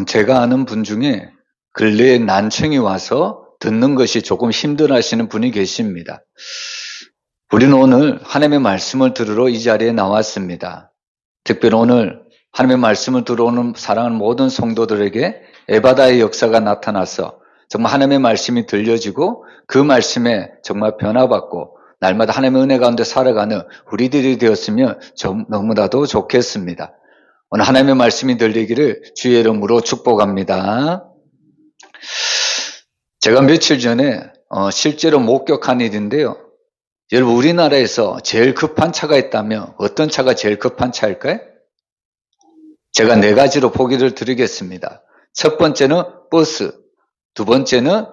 제가 아는 분 중에 근래에 난청이 와서 듣는 것이 조금 힘들어 하시는 분이 계십니다. 우리는 오늘 하나님의 말씀을 들으러 이 자리에 나왔습니다. 특별히 오늘 하나님의 말씀을 들어오는 사랑하는 모든 성도들에게 에바다의 역사가 나타나서 정말 하나님의 말씀이 들려지고 그 말씀에 정말 변화받고 날마다 하나님의 은혜 가운데 살아가는 우리들이 되었으면 너무나도 좋겠습니다. 오늘 하나님의 말씀이 들리기를 주의 이름으로 축복합니다. 제가 며칠 전에 실제로 목격한 일인데요. 여러분, 우리나라에서 제일 급한 차가 있다면 어떤 차가 제일 급한 차일까요? 제가 4가지로 보기를 드리겠습니다. 첫 번째는 버스, 두 번째는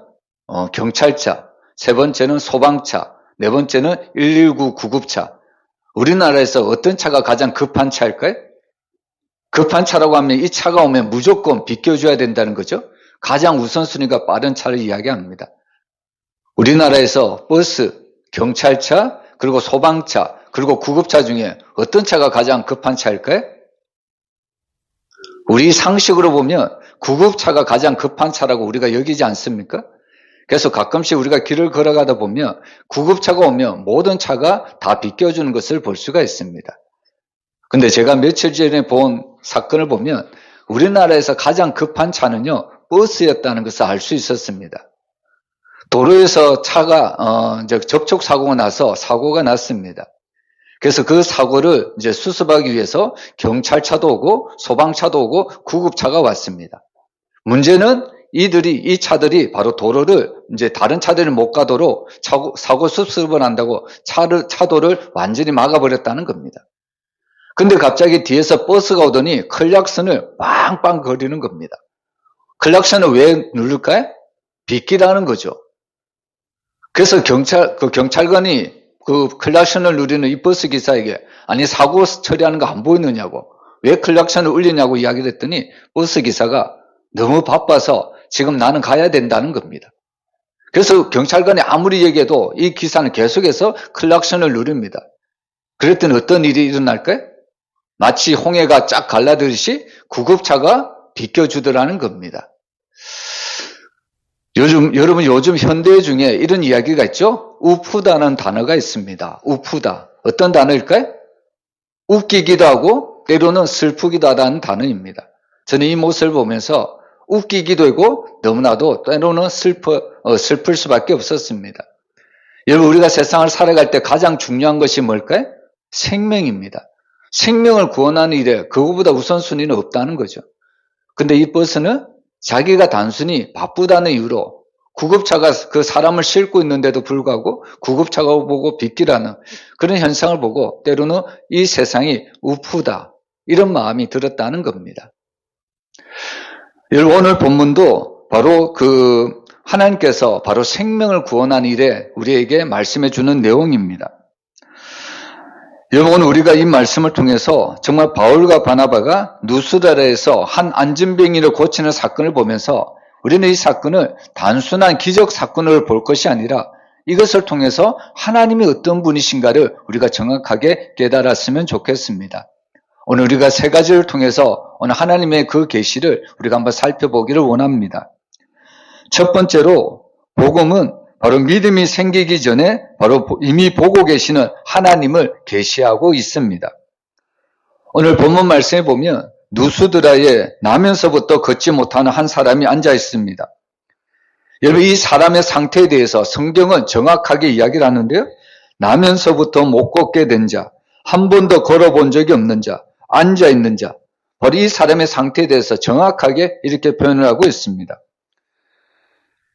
경찰차, 세 번째는 소방차, 네 번째는 119 구급차. 우리나라에서 어떤 차가 가장 급한 차일까요? 급한 차라고 하면 이 차가 오면 무조건 비켜줘야 된다는 거죠. 가장 우선순위가 빠른 차를 이야기합니다. 우리나라에서 버스, 경찰차, 그리고 소방차, 그리고 구급차 중에 어떤 차가 가장 급한 차일까요? 우리 상식으로 보면 구급차가 가장 급한 차라고 우리가 여기지 않습니까? 그래서 가끔씩 우리가 길을 걸어가다 보면 구급차가 오면 모든 차가 다 비껴주는 것을 볼 수가 있습니다. 근데 제가 며칠 전에 본 사건을 보면 우리나라에서 가장 급한 차는요, 버스였다는 것을 알 수 있었습니다. 도로에서 차가 접촉 사고가 나서 사고가 났습니다. 그래서 그 사고를 이제 수습하기 위해서 경찰차도 오고 소방차도 오고 구급차가 왔습니다. 문제는 이 차들이 바로 도로를 이제 다른 차들이 못 가도록 사고 수습을 한다고 차도를 완전히 막아버렸다는 겁니다. 근데 갑자기 뒤에서 버스가 오더니 클락슨을 빵빵 거리는 겁니다. 클락슨을 왜 누를까요? 빗기라는 거죠. 그래서 경찰관이 그 클락슨을 누리는 이 버스 기사에게 아니 사고 처리하는 거 안 보이느냐고 왜 클락슨을 울리냐고 이야기를 했더니 버스 기사가 너무 바빠서 지금 나는 가야 된다는 겁니다. 그래서 경찰관이 아무리 얘기해도 이 기사는 계속해서 클락슨을 누립니다. 그랬더니 어떤 일이 일어날까요? 마치 홍해가 쫙 갈라들듯이 구급차가 비껴주더라는 겁니다. 여러분 요즘 현대 중에 이런 이야기가 있죠? 우프다는 단어가 있습니다. 우프다. 어떤 단어일까요? 웃기기도 하고 때로는 슬프기도 하다는 단어입니다. 저는 이 모습을 보면서 웃기기도 하고 너무나도 때로는 슬플 수밖에 없었습니다. 여러분, 우리가 세상을 살아갈 때 가장 중요한 것이 뭘까요? 생명입니다. 생명을 구원하는 일에 그거보다 우선순위는 없다는 거죠. 근데 이 버스는 자기가 단순히 바쁘다는 이유로 구급차가 그 사람을 싣고 있는데도 불구하고 구급차가 보고 빗기라는 그런 현상을 보고 때로는 이 세상이 우프다 이런 마음이 들었다는 겁니다. 여러분, 오늘 본문도 바로 하나님께서 바로 생명을 구원하는 일에 우리에게 말씀해 주는 내용입니다. 여러분, 오늘 우리가 이 말씀을 통해서 정말 바울과 바나바가 누스다라에서 한 안진병이를 고치는 사건을 보면서 우리는 이 사건을 단순한 기적 사건을 볼 것이 아니라 이것을 통해서 하나님이 어떤 분이신가를 우리가 정확하게 깨달았으면 좋겠습니다. 오늘 우리가 3가지를 통해서 오늘 하나님의 그 계시를 우리가 한번 살펴보기를 원합니다. 첫 번째로 복음은 바로 믿음이 생기기 전에 바로 이미 보고 계시는 하나님을 계시하고 있습니다. 오늘 본문 말씀에 보면 누스드라에 나면서부터 걷지 못하는 한 사람이 앉아 있습니다. 여러분, 이 사람의 상태에 대해서 성경은 정확하게 이야기를 하는데요. 나면서부터 못 걷게 된 자, 한 번도 걸어본 적이 없는 자, 앉아 있는 자, 바로 이 사람의 상태에 대해서 정확하게 이렇게 표현을 하고 있습니다.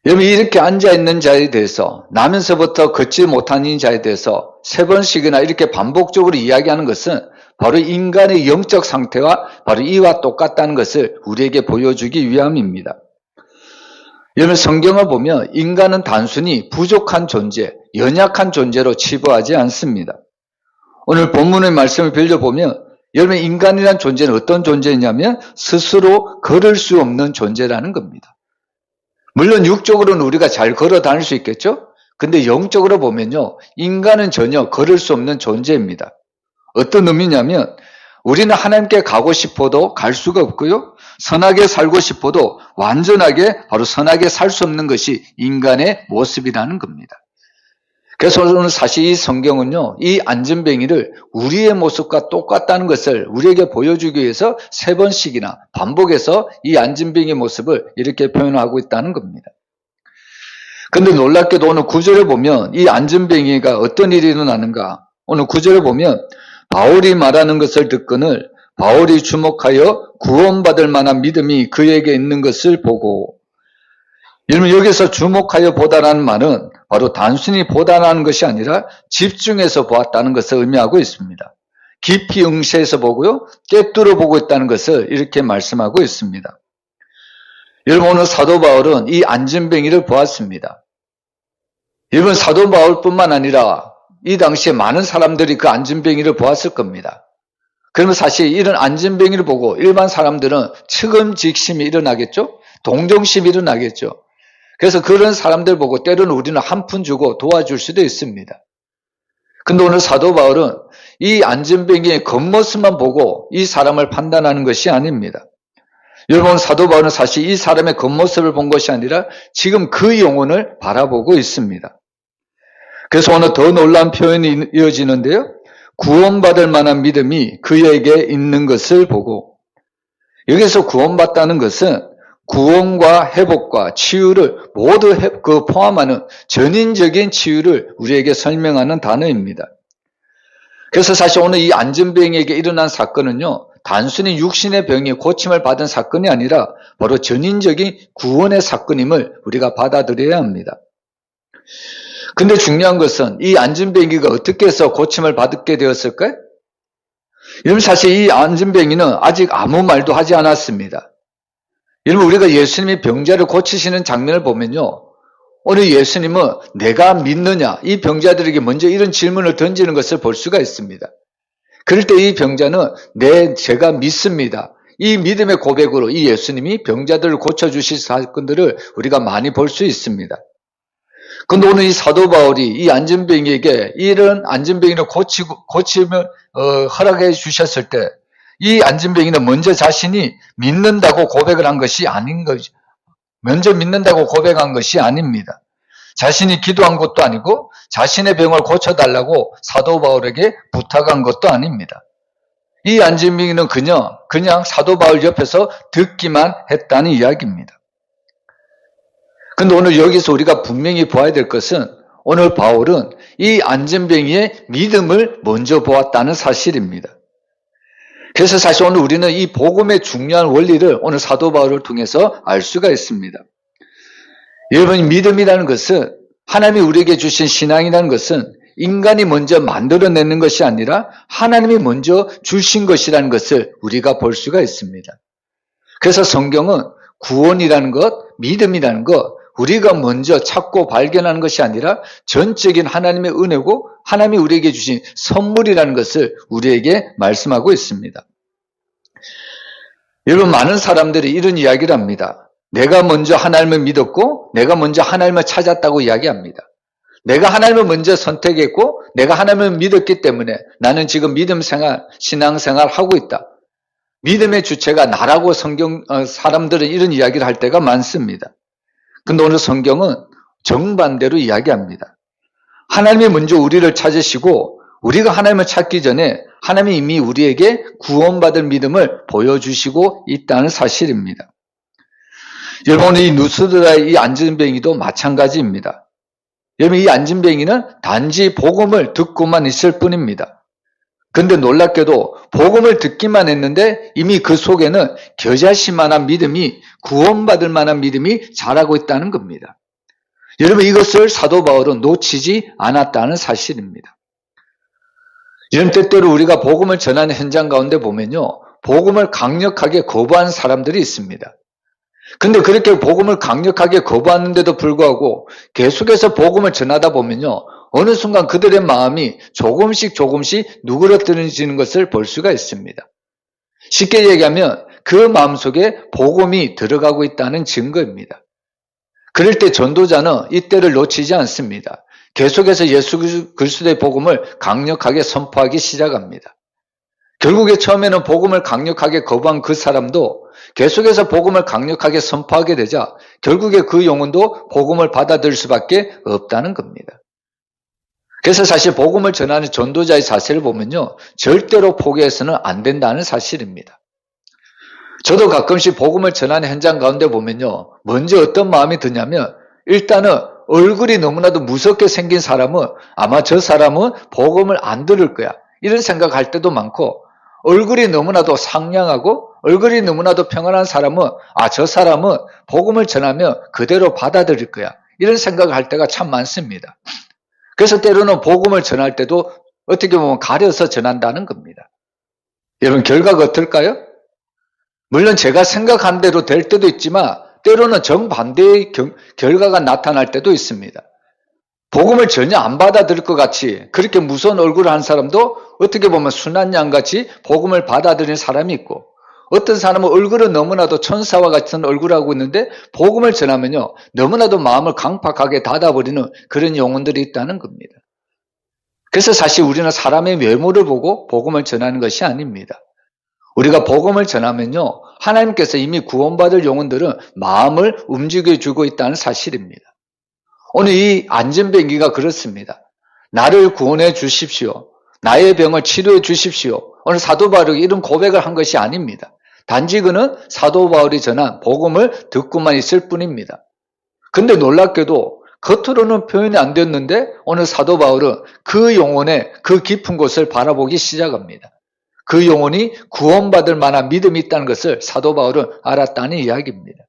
여러분, 이렇게 앉아있는 자에 대해서 나면서부터 걷지 못하는 자에 대해서 3번씩이나 이렇게 반복적으로 이야기하는 것은 바로 인간의 영적 상태와 바로 이와 똑같다는 것을 우리에게 보여주기 위함입니다. 여러분, 성경을 보면 인간은 단순히 부족한 존재, 연약한 존재로 치부하지 않습니다. 오늘 본문의 말씀을 빌려보면 여러분, 인간이란 존재는 어떤 존재냐면 스스로 걸을 수 없는 존재라는 겁니다. 물론 육적으로는 우리가 잘 걸어 다닐 수 있겠죠? 근데 영적으로 보면요, 인간은 전혀 걸을 수 없는 존재입니다. 어떤 의미냐면 우리는 하나님께 가고 싶어도 갈 수가 없고요. 선하게 살고 싶어도 완전하게 바로 선하게 살 수 없는 것이 인간의 모습이라는 겁니다. 그래서 오늘 사실 이 성경은요, 이 안전뱅이를 우리의 모습과 똑같다는 것을 우리에게 보여주기 위해서 3번씩이나 반복해서 이 안전뱅이의 모습을 이렇게 표현하고 있다는 겁니다. 근데 놀랍게도 오늘 9절에 보면 이 안전뱅이가 어떤 일이 일어나는가? 오늘 9절에 보면 바울이 말하는 것을 듣거늘 바울이 주목하여 구원받을 만한 믿음이 그에게 있는 것을 보고, 여러분 여기서 주목하여 보다라는 말은 바로 단순히 보다라는 것이 아니라 집중해서 보았다는 것을 의미하고 있습니다. 깊이 응시해서 보고요, 꿰뚫어 보고 있다는 것을 이렇게 말씀하고 있습니다. 여러분 오늘 사도 바울은 이 안전뱅이를 보았습니다. 여러분 사도 바울뿐만 아니라 이 당시에 많은 사람들이 그 안전뱅이를 보았을 겁니다. 그러면 사실 이런 안전뱅이를 보고 일반 사람들은 측음직심이 일어나겠죠? 동정심이 일어나겠죠? 그래서 그런 사람들 보고 때로는 우리는 한 푼 주고 도와줄 수도 있습니다. 근데 오늘 사도 바울은 이 안전뱅이의 겉모습만 보고 이 사람을 판단하는 것이 아닙니다. 여러분 사도 바울은 사실 이 사람의 겉모습을 본 것이 아니라 지금 그 영혼을 바라보고 있습니다. 그래서 오늘 더 놀라운 표현이 이어지는데요. 구원받을 만한 믿음이 그에게 있는 것을 보고, 여기서 구원받다는 것은 구원과 회복과 치유를 모두 포함하는 전인적인 치유를 우리에게 설명하는 단어입니다. 그래서 사실 오늘 이 안전병에게 일어난 사건은요, 단순히 육신의 병이 고침을 받은 사건이 아니라 바로 전인적인 구원의 사건임을 우리가 받아들여야 합니다. 근데 중요한 것은 이 안전병이가 어떻게 해서 고침을 받게 되었을까요? 여러분 사실 이 안전병이는 아직 아무 말도 하지 않았습니다. 여러분 우리가 예수님이 병자를 고치시는 장면을 보면요, 오늘 예수님은 내가 믿느냐 이 병자들에게 먼저 이런 질문을 던지는 것을 볼 수가 있습니다. 그럴 때 이 병자는 제가 믿습니다. 이 믿음의 고백으로 이 예수님이 병자들을 고쳐주실 사건들을 우리가 많이 볼 수 있습니다. 그런데 오늘 이 사도 바울이 이 안전병이에게 이런 안전병이를 고침을 허락해 주셨을 때 이 안전병이는 먼저 자신이 믿는다고 고백을 한 것이 아닌 거죠. 먼저 믿는다고 고백한 것이 아닙니다. 자신이 기도한 것도 아니고 자신의 병을 고쳐달라고 사도 바울에게 부탁한 것도 아닙니다. 이 안전병이는 그냥 사도 바울 옆에서 듣기만 했다는 이야기입니다. 그런데 오늘 여기서 우리가 분명히 보아야 될 것은 오늘 바울은 이 안전병이의 믿음을 먼저 보았다는 사실입니다. 그래서 사실 오늘 우리는 이 복음의 중요한 원리를 오늘 사도 바울을 통해서 알 수가 있습니다. 여러분 믿음이라는 것은 하나님이 우리에게 주신 신앙이라는 것은 인간이 먼저 만들어내는 것이 아니라 하나님이 먼저 주신 것이라는 것을 우리가 볼 수가 있습니다. 그래서 성경은 구원이라는 것, 믿음이라는 것, 우리가 먼저 찾고 발견하는 것이 아니라 전적인 하나님의 은혜고 하나님이 우리에게 주신 선물이라는 것을 우리에게 말씀하고 있습니다. 여러분 많은 사람들이 이런 이야기를 합니다. 내가 먼저 하나님을 믿었고 내가 먼저 하나님을 찾았다고 이야기합니다. 내가 하나님을 먼저 선택했고 내가 하나님을 믿었기 때문에 나는 지금 믿음 생활, 신앙 생활 하고 있다. 믿음의 주체가 나라고 사람들은 이런 이야기를 할 때가 많습니다. 근데 오늘 성경은 정반대로 이야기합니다. 하나님이 먼저 우리를 찾으시고 우리가 하나님을 찾기 전에 하나님이 이미 우리에게 구원받을 믿음을 보여주시고 있다는 사실입니다. 여러분 이 누스드라의 이 안전뱅이도 마찬가지입니다. 여러분 이 안전뱅이는 단지 복음을 듣고만 있을 뿐입니다. 그런데 놀랍게도 복음을 듣기만 했는데 이미 그 속에는 겨자씨만한 믿음이 구원받을 만한 믿음이 자라고 있다는 겁니다. 여러분 이것을 사도 바울은 놓치지 않았다는 사실입니다. 이런 때때로 우리가 복음을 전하는 현장 가운데 보면요, 복음을 강력하게 거부하는 사람들이 있습니다. 근데 그렇게 복음을 강력하게 거부하는데도 불구하고 계속해서 복음을 전하다 보면요, 어느 순간 그들의 마음이 조금씩 누그러뜨려지는 것을 볼 수가 있습니다. 쉽게 얘기하면 그 마음속에 복음이 들어가고 있다는 증거입니다. 그럴 때 전도자는 이때를 놓치지 않습니다. 계속해서 예수 그리스도의 복음을 강력하게 선포하기 시작합니다. 결국에 처음에는 복음을 강력하게 거부한 그 사람도 계속해서 복음을 강력하게 선포하게 되자 결국에 그 영혼도 복음을 받아들일 수밖에 없다는 겁니다. 그래서 사실 복음을 전하는 전도자의 자세를 보면요, 절대로 포기해서는 안 된다는 사실입니다. 저도 가끔씩 복음을 전하는 현장 가운데 보면요, 먼저 어떤 마음이 드냐면 일단은 얼굴이 너무나도 무섭게 생긴 사람은 아마 저 사람은 복음을 안 들을 거야, 이런 생각할 때도 많고, 얼굴이 너무나도 상냥하고 얼굴이 너무나도 평안한 사람은 저 사람은 복음을 전하면 그대로 받아들일 거야, 이런 생각을 할 때가 참 많습니다. 그래서 때로는 복음을 전할 때도 어떻게 보면 가려서 전한다는 겁니다. 여러분, 결과가 어떨까요? 물론 제가 생각한 대로 될 때도 있지만 때로는 정반대의 결과가 나타날 때도 있습니다. 복음을 전혀 안 받아들일 것 같이 그렇게 무서운 얼굴을 한 사람도 어떻게 보면 순한 양같이 복음을 받아들이는 사람이 있고, 어떤 사람은 얼굴은 너무나도 천사와 같은 얼굴을 하고 있는데 복음을 전하면요, 너무나도 마음을 강팍하게 닫아버리는 그런 영혼들이 있다는 겁니다. 그래서 사실 우리는 사람의 외모를 보고 복음을 전하는 것이 아닙니다. 우리가 복음을 전하면요, 하나님께서 이미 구원받을 영혼들은 마음을 움직여주고 있다는 사실입니다. 오늘 이 안전뱅이가 그렇습니다. 나를 구원해 주십시오. 나의 병을 치료해 주십시오. 오늘 사도 바울이 이런 고백을 한 것이 아닙니다. 단지 그는 사도 바울이 전한 복음을 듣고만 있을 뿐입니다. 근데 놀랍게도 겉으로는 표현이 안 됐는데 오늘 사도 바울은 그 영혼의 그 깊은 곳을 바라보기 시작합니다. 그 영혼이 구원받을 만한 믿음이 있다는 것을 사도 바울은 알았다는 이야기입니다.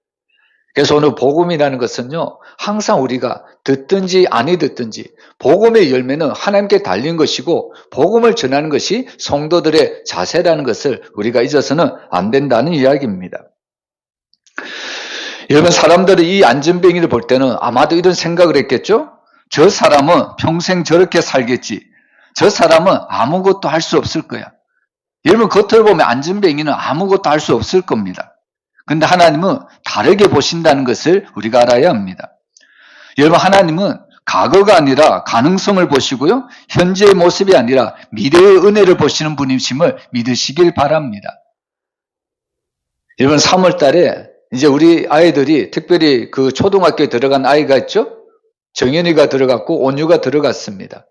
그래서 오늘 복음이라는 것은요, 항상 우리가 듣든지 아니 듣든지 복음의 열매는 하나님께 달린 것이고 복음을 전하는 것이 성도들의 자세라는 것을 우리가 잊어서는 안 된다는 이야기입니다. 여러분, 사람들이 이 안전뱅이를 볼 때는 아마도 이런 생각을 했겠죠? 저 사람은 평생 저렇게 살겠지. 저 사람은 아무것도 할 수 없을 거야. 여러분, 겉으로 보면 안전뱅이는 아무것도 할 수 없을 겁니다. 근데 하나님은 다르게 보신다는 것을 우리가 알아야 합니다. 여러분, 하나님은 과거가 아니라 가능성을 보시고요, 현재의 모습이 아니라 미래의 은혜를 보시는 분이심을 믿으시길 바랍니다. 여러분, 3월 달에 이제 우리 아이들이, 특별히 그 초등학교에 들어간 아이가 있죠? 정연이가 들어갔고 온유가 들어갔습니다.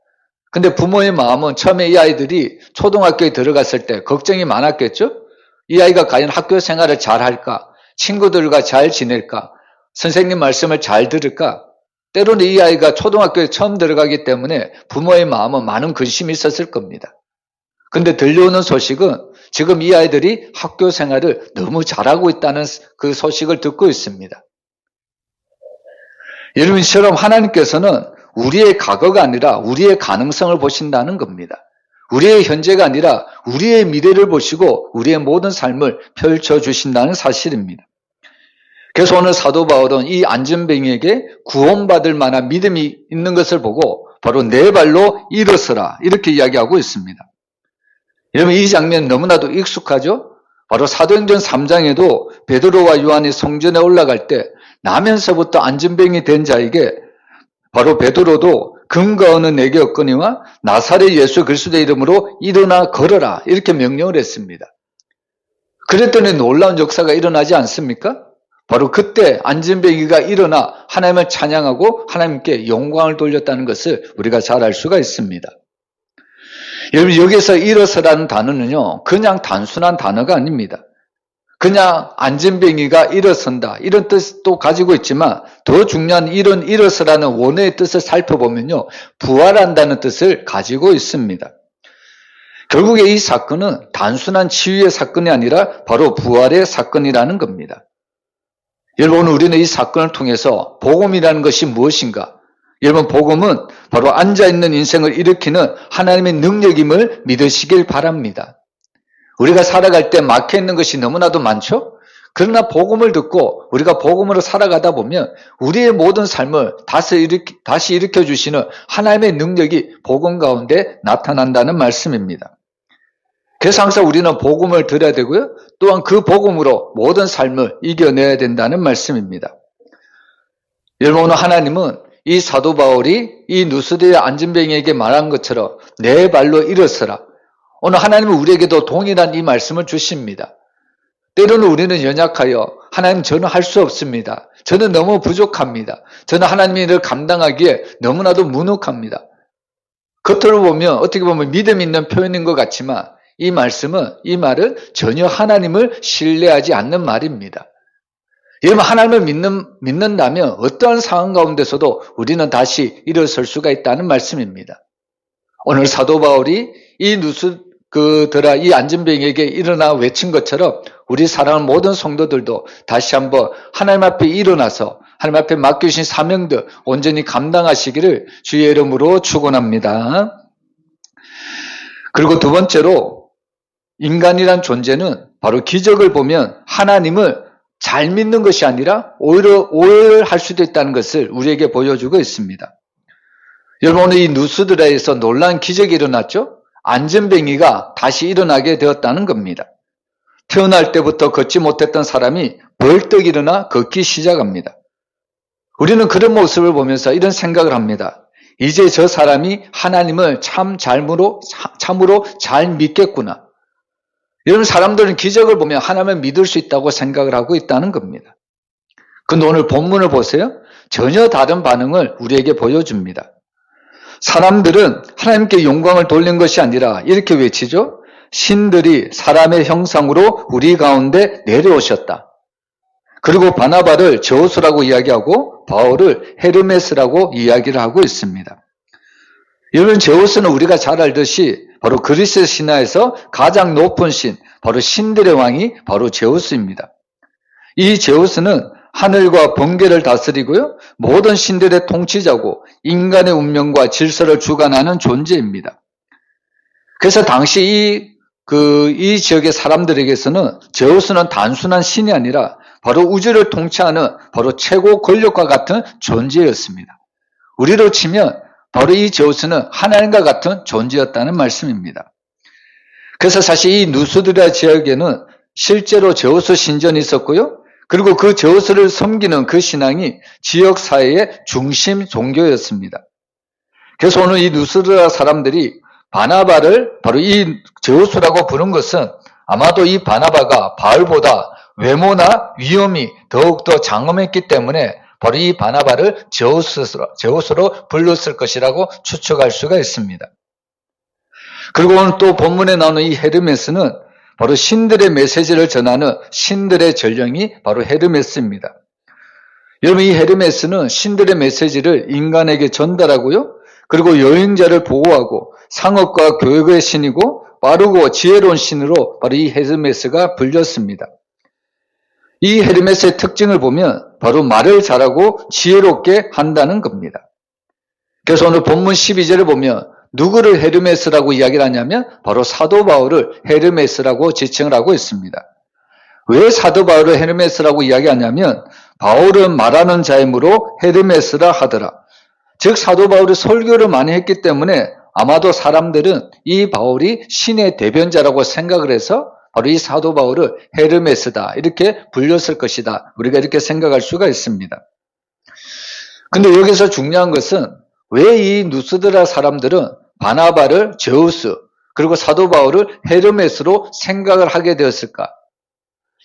근데 부모의 마음은 처음에 이 아이들이 초등학교에 들어갔을 때 걱정이 많았겠죠? 이 아이가 과연 학교 생활을 잘 할까? 친구들과 잘 지낼까? 선생님 말씀을 잘 들을까? 때로는 이 아이가 초등학교에 처음 들어가기 때문에 부모의 마음은 많은 근심이 있었을 겁니다. 근데 들려오는 소식은 지금 이 아이들이 학교 생활을 너무 잘하고 있다는 그 소식을 듣고 있습니다. 여러분처럼 하나님께서는 우리의 과거가 아니라 우리의 가능성을 보신다는 겁니다. 우리의 현재가 아니라 우리의 미래를 보시고 우리의 모든 삶을 펼쳐주신다는 사실입니다. 그래서 오늘 사도 바울은 이 안전뱅이에게 구원받을 만한 믿음이 있는 것을 보고 바로 네 발로 일어서라, 이렇게 이야기하고 있습니다. 여러분, 이 장면 너무나도 익숙하죠? 바로 사도행전 3장에도 베드로와 요한이 성전에 올라갈 때 나면서부터 안전뱅이 된 자에게 바로 베드로도 근거 없는 내게 없거니와 나사렛 예수 그리스도의 이름으로 일어나 걸어라, 이렇게 명령을 했습니다. 그랬더니 놀라운 역사가 일어나지 않습니까? 바로 그때 안전뱅이가 일어나 하나님을 찬양하고 하나님께 영광을 돌렸다는 것을 우리가 잘 알 수가 있습니다. 여러분, 여기서 일어서라는 단어는요, 그냥 단순한 단어가 아닙니다. 그냥 안전뱅이가 일어선다, 이런 뜻도 가지고 있지만 더 중요한 이런 일어서라는 원어의 뜻을 살펴보면요, 부활한다는 뜻을 가지고 있습니다. 결국에 이 사건은 단순한 치유의 사건이 아니라 바로 부활의 사건이라는 겁니다. 여러분, 우리는 이 사건을 통해서 복음이라는 것이 무엇인가? 여러분, 복음은 바로 앉아있는 인생을 일으키는 하나님의 능력임을 믿으시길 바랍니다. 우리가 살아갈 때 막혀있는 것이 너무나도 많죠? 그러나 복음을 듣고 우리가 복음으로 살아가다 보면 우리의 모든 삶을 다시 일으켜주시는 하나님의 능력이 복음 가운데 나타난다는 말씀입니다. 그래서 항상 우리는 복음을 들어야 되고요, 또한 그 복음으로 모든 삶을 이겨내야 된다는 말씀입니다. 여러분, 오늘 하나님은 이 사도 바울이 이 누스디의 안전뱅이에게 말한 것처럼 네 발로 일어서라, 오늘 하나님은 우리에게도 동일한 이 말씀을 주십니다. 때로는 우리는 연약하여 하나님 저는 할 수 없습니다. 저는 너무 부족합니다. 저는 하나님의 일을 감당하기에 너무나도 무능합니다. 겉으로 보면 어떻게 보면 믿음 있는 표현인 것 같지만 이 말은 전혀 하나님을 신뢰하지 않는 말입니다. 여러분 하나님을 믿는다면 어떠한 상황 가운데서도 우리는 다시 일어설 수가 있다는 말씀입니다. 오늘 사도 바울이 이 이 안전병에게 일어나 외친 것처럼 우리 사랑하는 모든 성도들도 다시 한번 하나님 앞에 일어나서 하나님 앞에 맡겨주신 사명들 온전히 감당하시기를 주의 이름으로 축원합니다. 그리고 두 번째로 인간이란 존재는 바로 기적을 보면 하나님을 잘 믿는 것이 아니라 오히려 오해를 할 수도 있다는 것을 우리에게 보여주고 있습니다. 여러분 오늘 이 누스드라에서 놀라운 기적이 일어났죠? 안전뱅이가 다시 일어나게 되었다는 겁니다. 태어날 때부터 걷지 못했던 사람이 벌떡 일어나 걷기 시작합니다. 우리는 그런 모습을 보면서 이런 생각을 합니다. 이제 저 사람이 하나님을 참으로 잘 믿겠구나. 이런 사람들은 기적을 보면 하나님을 믿을 수 있다고 생각을 하고 있다는 겁니다. 근데 오늘 본문을 보세요. 전혀 다른 반응을 우리에게 보여줍니다. 사람들은 하나님께 영광을 돌린 것이 아니라 이렇게 외치죠. 신들이 사람의 형상으로 우리 가운데 내려오셨다. 그리고 바나바를 저우스라고 이야기하고 바울을 헤르메스라고 이야기를 하고 있습니다. 여러분 저우스는 우리가 잘 알듯이 바로 그리스 신화에서 가장 높은 신, 바로 신들의 왕이 바로 제우스입니다. 이 제우스는 하늘과 번개를 다스리고요. 모든 신들의 통치자고 인간의 운명과 질서를 주관하는 존재입니다. 그래서 당시 이 지역의 사람들에게서는 제우스는 단순한 신이 아니라 바로 우주를 통치하는 바로 최고 권력과 같은 존재였습니다. 우리로 치면 바로 이 제우스는 하나님과 같은 존재였다는 말씀입니다. 그래서 사실 이 누스드라 지역에는 실제로 제우스 신전이 있었고요. 그리고 그 제우스를 섬기는 그 신앙이 지역 사회의 중심 종교였습니다. 그래서 오늘 이 누스드라 사람들이 바나바를 바로 이 제우스라고 부른 것은 아마도 이 바나바가 바울보다 외모나 위엄이 더욱더 장엄했기 때문에 바로 이 바나바를 제우스로 불렀을 것이라고 추측할 수가 있습니다. 그리고 오늘 또 본문에 나오는 이 헤르메스는 바로 신들의 메시지를 전하는 신들의 전령이 바로 헤르메스입니다. 여러분 이 헤르메스는 신들의 메시지를 인간에게 전달하고요. 그리고 여행자를 보호하고 상업과 교육의 신이고 빠르고 지혜로운 신으로 바로 이 헤르메스가 불렸습니다. 이 헤르메스의 특징을 보면 바로 말을 잘하고 지혜롭게 한다는 겁니다. 그래서 오늘 본문 12절을 보면 누구를 헤르메스라고 이야기를 하냐면 바로 사도 바울을 헤르메스라고 지칭을 하고 있습니다. 왜 사도 바울을 헤르메스라고 이야기하냐면 바울은 말하는 자이므로 헤르메스라 하더라. 즉 사도 바울이 설교를 많이 했기 때문에 아마도 사람들은 이 바울이 신의 대변자라고 생각을 해서 바로 이 사도 바울을 헤르메스다 이렇게 불렸을 것이다. 우리가 이렇게 생각할 수가 있습니다. 근데 여기서 중요한 것은 왜 이 누스드라 사람들은 바나바를 제우스 그리고 사도 바울을 헤르메스로 생각을 하게 되었을까?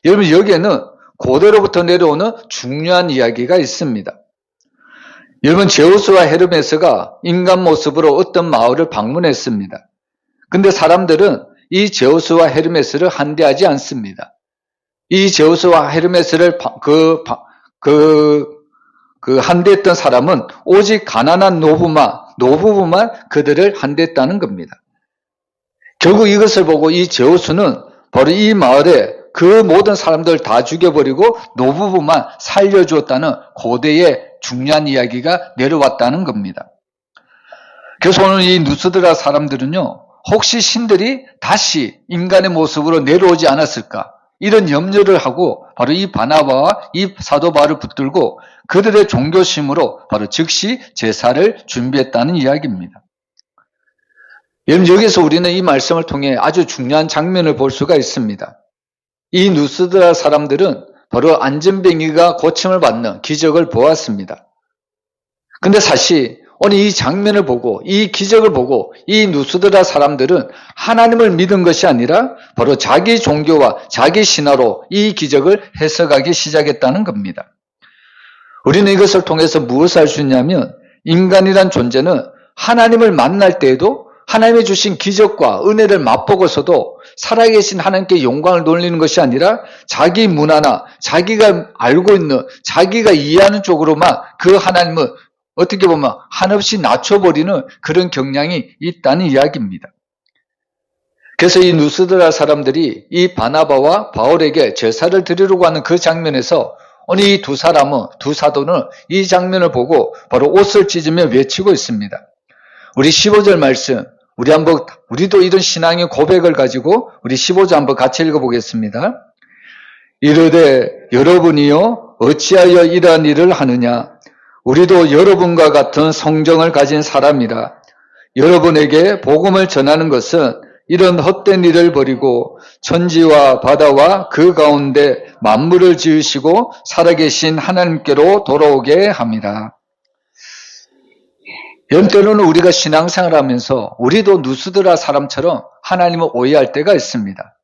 여러분 여기에는 고대로부터 내려오는 중요한 이야기가 있습니다. 여러분 제우스와 헤르메스가 인간 모습으로 어떤 마을을 방문했습니다. 근데 사람들은 이 제우스와 헤르메스를 환대하지 않습니다. 이 제우스와 헤르메스를 환대했던 사람은 오직 가난한 노부부만 그들을 환대했다는 겁니다. 결국 이것을 보고 이 제우스는 바로 이 마을에 그 모든 사람들 다 죽여버리고 노부부만 살려주었다는 고대의 중요한 이야기가 내려왔다는 겁니다. 그래서 오늘 이 누스드라 사람들은요, 혹시 신들이 다시 인간의 모습으로 내려오지 않았을까? 이런 염려를 하고 바로 이 바나바와 이 사도 바울을 붙들고 그들의 종교심으로 바로 즉시 제사를 준비했다는 이야기입니다. 여러분 여기서 우리는 이 말씀을 통해 아주 중요한 장면을 볼 수가 있습니다. 이 누스드라 사람들은 바로 안전뱅이가 고침을 받는 기적을 보았습니다. 근데 사실 오늘 이 장면을 보고 이 기적을 보고 이 누스드라 사람들은 하나님을 믿은 것이 아니라 바로 자기 종교와 자기 신화로 이 기적을 해석하기 시작했다는 겁니다. 우리는 이것을 통해서 무엇을 알 수 있냐면 인간이란 존재는 하나님을 만날 때에도 하나님이 주신 기적과 은혜를 맛보고서도 살아계신 하나님께 영광을 돌리는 것이 아니라 자기 문화나 자기가 알고 있는 자기가 이해하는 쪽으로만 그 하나님을 어떻게 보면 한없이 낮춰버리는 그런 경향이 있다는 이야기입니다. 그래서 이 누스드라 사람들이 이 바나바와 바울에게 제사를 드리려고 하는 그 장면에서 오늘 이 두 사람은, 두 사도는 이 장면을 보고 바로 옷을 찢으며 외치고 있습니다. 우리 15절 말씀, 우리도 이런 신앙의 고백을 가지고 우리 15절 한번 같이 읽어보겠습니다. 이르되 여러분이요 어찌하여 이러한 일을 하느냐? 우리도 여러분과 같은 성정을 가진 사람이라. 여러분에게 복음을 전하는 것은 이런 헛된 일을 버리고 천지와 바다와 그 가운데 만물을 지으시고 살아계신 하나님께로 돌아오게 합니다. 때로는 우리가 신앙생활을 하면서 우리도 누스드라 사람처럼 하나님을 오해할 때가 있습니다.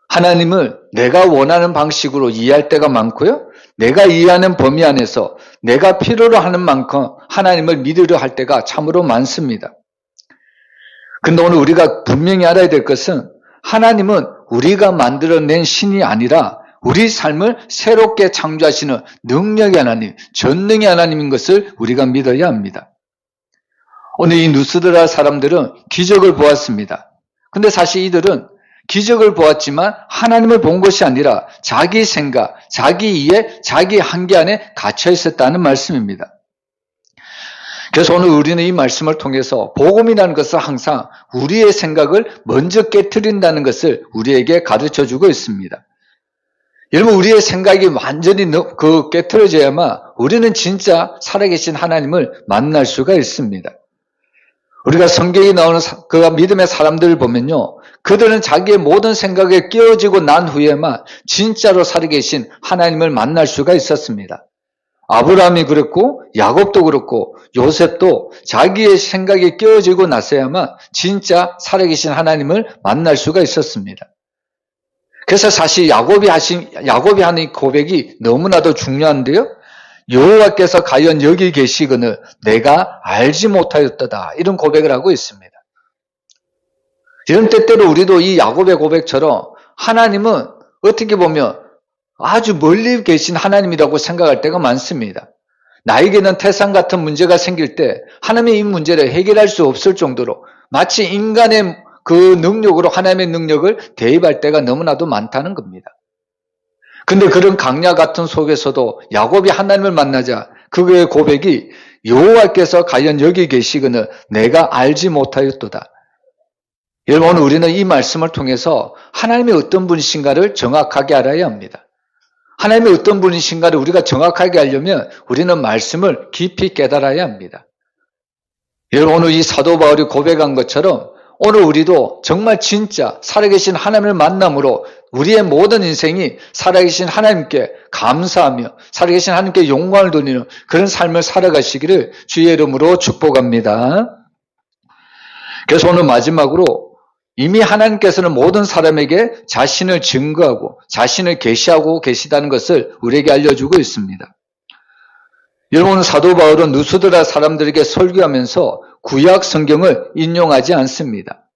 하나님을 내가 원하는 방식으로 이해할 때가 많고요. 내가 이해하는 범위 안에서 내가 필요로 하는 만큼 하나님을 믿으려 할 때가 참으로 많습니다. 근데 오늘 우리가 분명히 알아야 될 것은 하나님은 우리가 만들어낸 신이 아니라 우리 삶을 새롭게 창조하시는 능력의 하나님, 전능의 하나님인 것을 우리가 믿어야 합니다. 오늘 이 누스드라 사람들은 기적을 보았습니다. 근데 사실 이들은 기적을 보았지만 하나님을 본 것이 아니라 자기 생각, 자기 이해, 자기 한계 안에 갇혀 있었다는 말씀입니다. 그래서 오늘 우리는 이 말씀을 통해서 복음이라는 것은 항상 우리의 생각을 먼저 깨트린다는 것을 우리에게 가르쳐주고 있습니다. 여러분, 우리의 생각이 완전히 깨트려져야만 우리는 진짜 살아계신 하나님을 만날 수가 있습니다. 우리가 성경에 나오는 그 믿음의 사람들을 보면요, 그들은 자기의 모든 생각에 깨어지고 난 후에만 진짜로 살아계신 하나님을 만날 수가 있었습니다. 아브라함이 그랬고 야곱도 그렇고 요셉도 자기의 생각에 깨어지고 나서야만 진짜 살아계신 하나님을 만날 수가 있었습니다. 그래서 사실 야곱이 하는 고백이 너무나도 중요한데요. 여호와께서 과연 여기 계시거늘 내가 알지 못하였도다, 이런 고백을 하고 있습니다. 이런 때때로 우리도 이 야곱의 고백처럼 하나님은 어떻게 보면 아주 멀리 계신 하나님이라고 생각할 때가 많습니다. 나에게는 태산 같은 문제가 생길 때 하나님의 이 문제를 해결할 수 없을 정도로 마치 인간의 그 능력으로 하나님의 능력을 대입할 때가 너무나도 많다는 겁니다. 근데 그런 강야 같은 속에서도 야곱이 하나님을 만나자 그의 고백이 여호와께서 과연 여기 계시거늘 내가 알지 못하였도다. 여러분, 오늘 우리는 이 말씀을 통해서 하나님이 어떤 분이신가를 정확하게 알아야 합니다. 하나님이 어떤 분이신가를 우리가 정확하게 알려면 우리는 말씀을 깊이 깨달아야 합니다. 여러분, 오늘 이 사도 바울이 고백한 것처럼 오늘 우리도 정말 진짜 살아계신 하나님을 만남으로 우리의 모든 인생이 살아계신 하나님께 감사하며 살아계신 하나님께 영광을 돌리는 그런 삶을 살아가시기를 주의 이름으로 축복합니다. 그래서 오늘 마지막으로 이미 하나님께서는 모든 사람에게 자신을 증거하고 자신을 계시하고 계시다는 것을 우리에게 알려주고 있습니다. 여러분, 사도 바울은 누스드라 사람들에게 설교하면서 구약 성경을 인용하지 않습니다.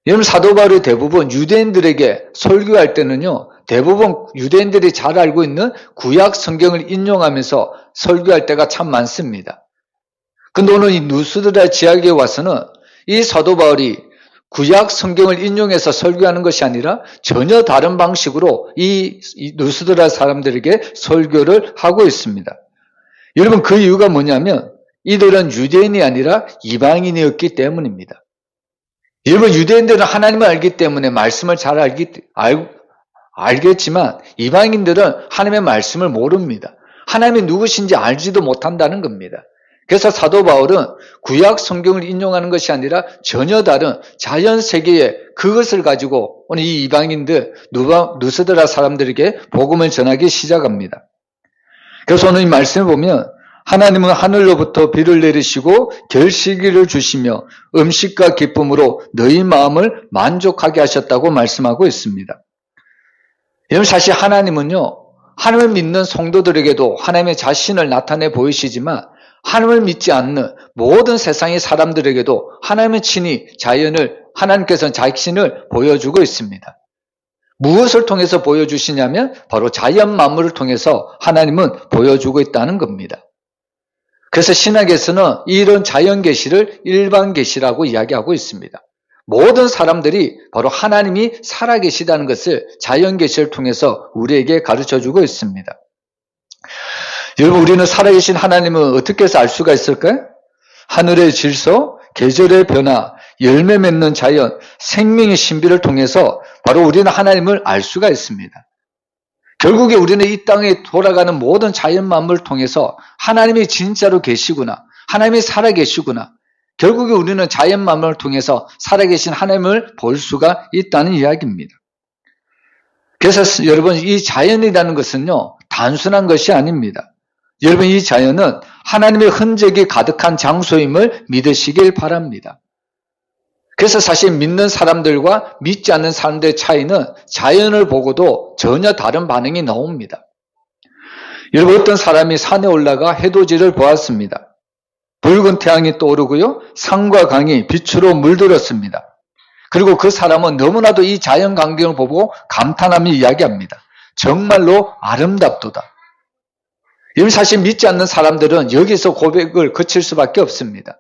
여러분, 사도 바울이 대부분 유대인들에게 설교할 때는요, 대부분 유대인들이 잘 알고 있는 구약 성경을 인용하면서 설교할 때가 참 많습니다. 근데 오늘 이 누스드라 지역에 와서는 이 사도 바울이 구약 성경을 인용해서 설교하는 것이 아니라 전혀 다른 방식으로 이 누스드라 사람들에게 설교를 하고 있습니다. 여러분, 그 이유가 뭐냐면 이들은 유대인이 아니라 이방인이었기 때문입니다. 여러분, 유대인들은 하나님을 알기 때문에 말씀을 잘 알겠지만 이방인들은 하나님의 말씀을 모릅니다. 하나님이 누구신지 알지도 못한다는 겁니다. 그래서 사도 바울은 구약 성경을 인용하는 것이 아니라 전혀 다른 자연 세계의 그것을 가지고 오늘 이 이방인들 누스드라 사람들에게 복음을 전하기 시작합니다. 그래서 오늘 이 말씀을 보면 하나님은 하늘로부터 비를 내리시고 결실기를 주시며 음식과 기쁨으로 너희 마음을 만족하게 하셨다고 말씀하고 있습니다. 여러분, 사실 하나님은요, 하나님을 믿는 성도들에게도 하나님의 자신을 나타내 보이시지만 하나님을 믿지 않는 모든 세상의 사람들에게도 하나님은 친히 하나님께서는 자신을 보여주고 있습니다. 무엇을 통해서 보여주시냐면 바로 자연 만물을 통해서 하나님은 보여주고 있다는 겁니다. 그래서 신학에서는 이런 자연 계시를 일반 계시라고 이야기하고 있습니다. 모든 사람들이 바로 하나님이 살아계시다는 것을 자연 계시를 통해서 우리에게 가르쳐주고 있습니다. 여러분, 우리는 살아계신 하나님을 어떻게 해서 알 수가 있을까요? 하늘의 질서, 계절의 변화, 열매 맺는 자연, 생명의 신비를 통해서 바로 우리는 하나님을 알 수가 있습니다. 결국에 우리는 이 땅에 돌아가는 모든 자연 만물을 통해서 하나님이 진짜로 계시구나, 하나님이 살아계시구나, 결국에 우리는 자연 만물을 통해서 살아계신 하나님을 볼 수가 있다는 이야기입니다. 그래서 여러분, 이 자연이라는 것은요, 단순한 것이 아닙니다. 여러분, 이 자연은 하나님의 흔적이 가득한 장소임을 믿으시길 바랍니다. 그래서 사실 믿는 사람들과 믿지 않는 사람들의 차이는 자연을 보고도 전혀 다른 반응이 나옵니다. 여러분, 어떤 사람이 산에 올라가 해돋이를 보았습니다. 붉은 태양이 떠오르고요, 산과 강이 빛으로 물들었습니다. 그리고 그 사람은 너무나도 이 자연 광경을 보고 감탄하며 이야기합니다. 정말로 아름답도다. 여러분, 사실 믿지 않는 사람들은 여기서 고백을 그칠 수밖에 없습니다.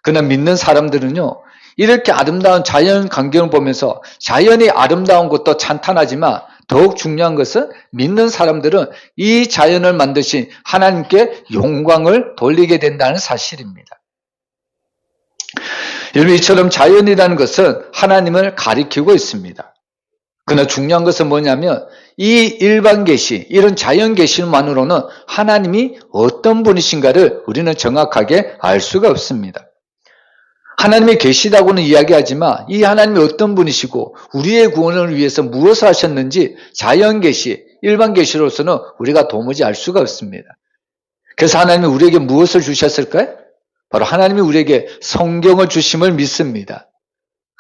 그러나 믿는 사람들은요, 이렇게 아름다운 자연 광경을 보면서 자연이 아름다운 것도 찬탄하지만 더욱 중요한 것은 믿는 사람들은 이 자연을 만드신 하나님께 영광을 돌리게 된다는 사실입니다. 여러분, 이처럼 자연이라는 것은 하나님을 가리키고 있습니다. 그러나 중요한 것은 뭐냐면 이 일반 계시, 이런 자연 계시만으로는 하나님이 어떤 분이신가를 우리는 정확하게 알 수가 없습니다. 하나님이 계시다고는 이야기하지만 이 하나님이 어떤 분이시고 우리의 구원을 위해서 무엇을 하셨는지 자연 계시, 일반 계시로서는 우리가 도무지 알 수가 없습니다. 그래서 하나님이 우리에게 무엇을 주셨을까요? 바로 하나님이 우리에게 성경을 주심을 믿습니다.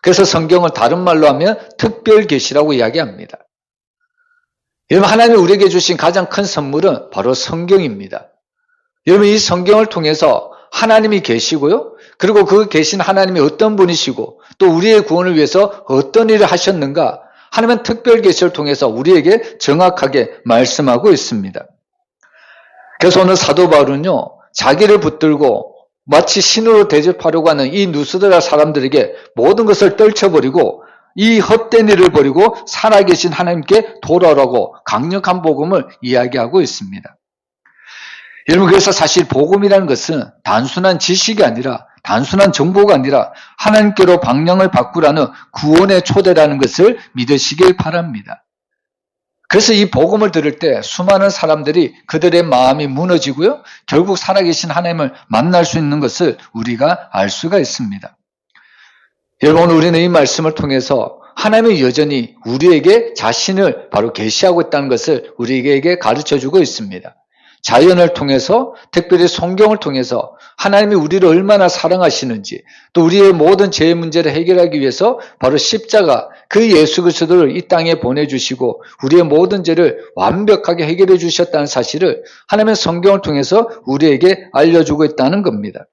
그래서 성경을 다른 말로 하면 특별 계시라고 이야기합니다. 여러분, 하나님이 우리에게 주신 가장 큰 선물은 바로 성경입니다. 여러분, 이 성경을 통해서 하나님이 계시고요, 그리고 그 계신 하나님이 어떤 분이시고 또 우리의 구원을 위해서 어떤 일을 하셨는가, 하나님은 특별 계시를 통해서 우리에게 정확하게 말씀하고 있습니다. 그래서 오늘 사도 바울은요, 자기를 붙들고 마치 신으로 대접하려고 하는 이 누스드라 사람들에게 모든 것을 떨쳐버리고 이 헛된 일을 버리고 살아계신 하나님께 돌아오라고 강력한 복음을 이야기하고 있습니다. 여러분, 그래서 사실 복음이라는 것은 단순한 지식이 아니라, 단순한 정보가 아니라 하나님께로 방향을 바꾸라는 구원의 초대라는 것을 믿으시길 바랍니다. 그래서 이 복음을 들을 때 수많은 사람들이 그들의 마음이 무너지고요, 결국 살아계신 하나님을 만날 수 있는 것을 우리가 알 수가 있습니다. 여러분, 오늘 우리는 이 말씀을 통해서 하나님이 여전히 우리에게 자신을 바로 계시하고 있다는 것을 우리에게 가르쳐주고 있습니다. 자연을 통해서, 특별히 성경을 통해서 하나님이 우리를 얼마나 사랑하시는지, 또 우리의 모든 죄의 문제를 해결하기 위해서 바로 십자가, 그 예수 그리스도를 이 땅에 보내주시고 우리의 모든 죄를 완벽하게 해결해 주셨다는 사실을 하나님의 성경을 통해서 우리에게 알려주고 있다는 겁니다.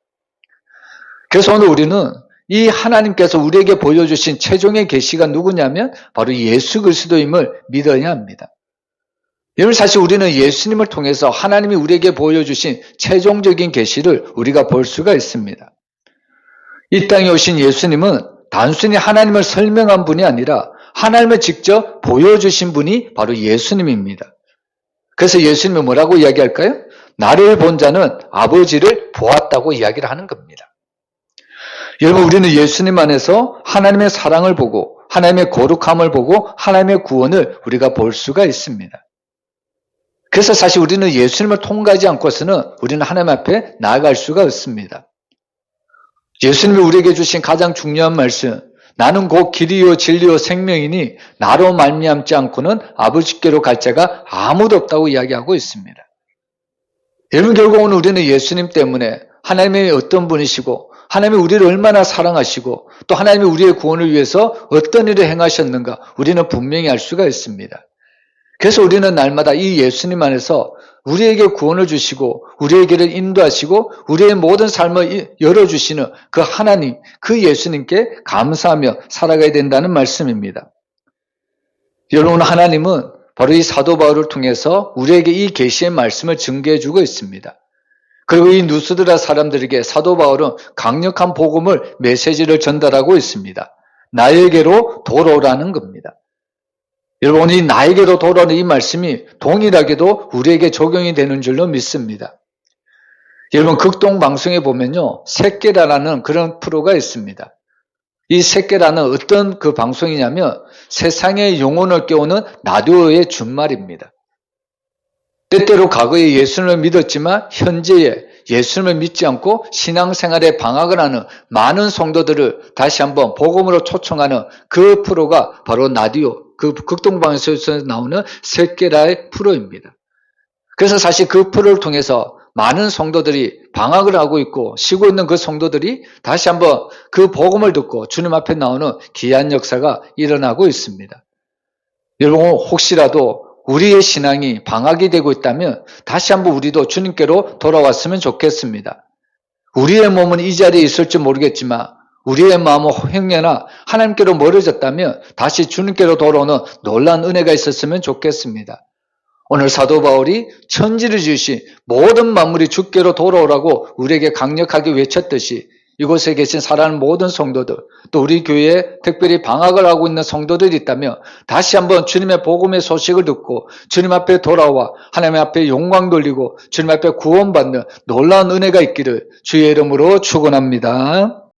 그래서 오늘 우리는 이 하나님께서 우리에게 보여주신 최종의 계시가 누구냐면 바로 예수 그리스도임을 믿어야 합니다. 여러분, 사실 우리는 예수님을 통해서 하나님이 우리에게 보여주신 최종적인 계시를 우리가 볼 수가 있습니다. 이 땅에 오신 예수님은 단순히 하나님을 설명한 분이 아니라 하나님을 직접 보여주신 분이 바로 예수님입니다. 그래서 예수님이 뭐라고 이야기할까요? 나를 본 자는 아버지를 보았다고 이야기를 하는 겁니다. 여러분, 우리는 예수님 안에서 하나님의 사랑을 보고 하나님의 거룩함을 보고 하나님의 구원을 우리가 볼 수가 있습니다. 그래서 사실 우리는 예수님을 통과하지 않고서는 우리는 하나님 앞에 나아갈 수가 없습니다. 예수님이 우리에게 주신 가장 중요한 말씀, 나는 곧 길이요 진리요 생명이니 나로 말미암지 않고는 아버지께로 갈 자가 아무도 없다고 이야기하고 있습니다. 여러분, 결국은 우리는 예수님 때문에 하나님이 어떤 분이시고 하나님이 우리를 얼마나 사랑하시고 또 하나님이 우리의 구원을 위해서 어떤 일을 행하셨는가 우리는 분명히 알 수가 있습니다. 그래서 우리는 날마다 이 예수님 안에서 우리에게 구원을 주시고 우리의 길을 인도하시고 우리의 모든 삶을 열어주시는 그 하나님, 그 예수님께 감사하며 살아가야 된다는 말씀입니다. 여러분, 하나님은 바로 이 사도 바울을 통해서 우리에게 이 계시의 말씀을 증거해주고 있습니다. 그리고 이 누스드라 사람들에게 사도 바울은 강력한 복음을, 메시지를 전달하고 있습니다. 나에게로 돌아오라는 겁니다. 여러분, 이 나에게로 돌아오는 이 말씀이 동일하게도 우리에게 적용이 되는 줄로 믿습니다. 여러분, 극동방송에 보면요, 새끼라라는 그런 프로가 있습니다. 이 새끼라는 어떤 그 방송이냐면 세상의 영혼을 깨우는 라디오의 준말입니다. 때때로 과거에 예수님을 믿었지만 현재에 예수님을 믿지 않고 신앙생활에 방학을 하는 많은 성도들을 다시 한번 복음으로 초청하는 그 프로가 바로 라디오, 그 극동방송에서 나오는 새끼라의 프로입니다. 그래서 사실 그 프로를 통해서 많은 성도들이 방학을 하고 있고 쉬고 있는 그 성도들이 다시 한번 그 복음을 듣고 주님 앞에 나오는 귀한 역사가 일어나고 있습니다. 여러분, 혹시라도 우리의 신앙이 방학이 되고 있다면 다시 한번 우리도 주님께로 돌아왔으면 좋겠습니다. 우리의 몸은 이 자리에 있을지 모르겠지만 우리의 마음은 행여나 하나님께로 멀어졌다면 다시 주님께로 돌아오는 놀라운 은혜가 있었으면 좋겠습니다. 오늘 사도 바울이 천지를 지으신 모든 만물이 주께로 돌아오라고 우리에게 강력하게 외쳤듯이 이곳에 계신 사랑하는 모든 성도들, 또 우리 교회에 특별히 방학을 하고 있는 성도들이 있다면 다시 한번 주님의 복음의 소식을 듣고 주님 앞에 돌아와 하나님 앞에 영광 돌리고 주님 앞에 구원받는 놀라운 은혜가 있기를 주의 이름으로 축원합니다.